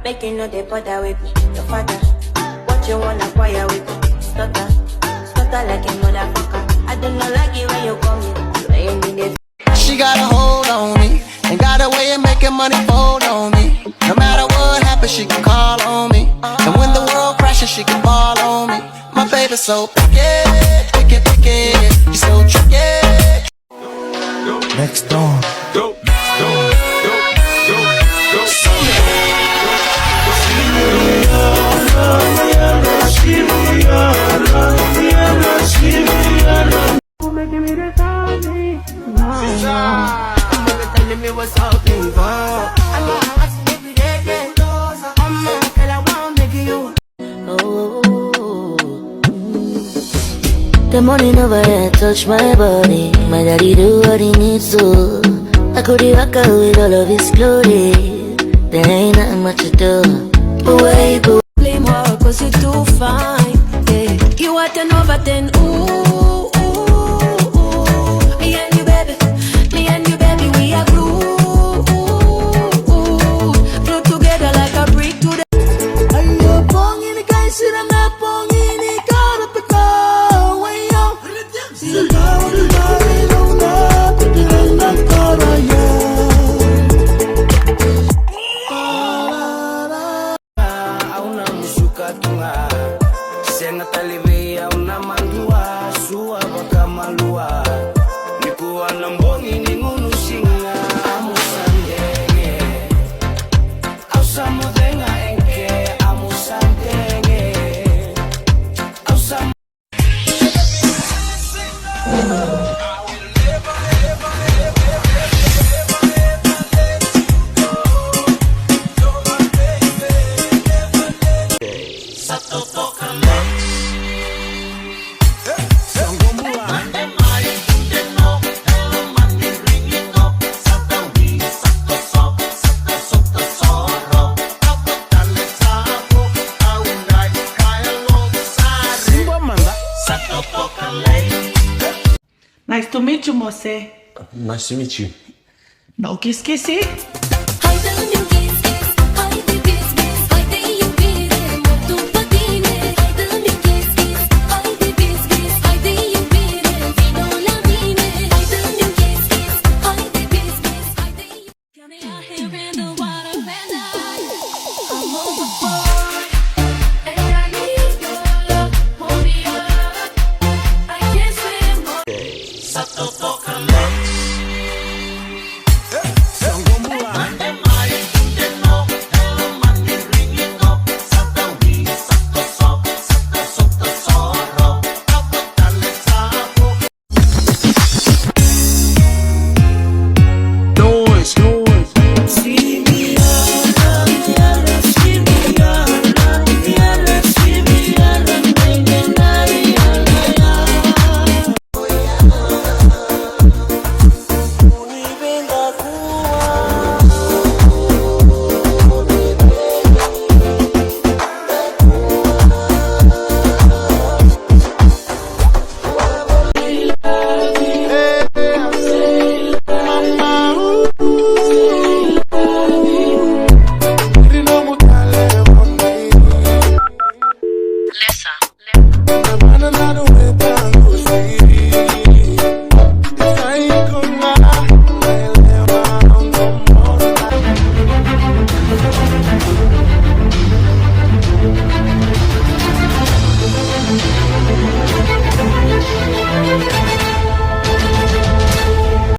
Make you know they bother with me. Your father, what you wanna acquire with me? Stutter, stutter like a motherfucker. I do not like it when you call me. When you need it. She got a hold on me, and got a way of making money fold on me. No matter what happens, she can call on me. And when the world crashes, she can fall on me. My baby's so picky, picky, picky. She's so tricky. Next door. Go, go, go, go, go. The morning over here touch my body. My daddy do what he needs to. I could rock out with all of his glory. There ain't nothing much to do. But where you go? Blame her cause you too fine. Yeah. You are 10 over 10. Ooh, ooh, ooh. Me and you baby, me and you baby, we are glue. Glue together like a brick to the. Ayo pongin kay sila na pongin ikaw na pagkaw. Ayo sila daw na ilaw na pagkaw na karaya. Una musuka tunga senga talibe una mandua sua baka malua nikuwa na mbongi ni ngunu singa amusandenge ausamudenga enke amusandenge ausam Nice to meet you, Mose. Nice to meet you. No kiss kissy.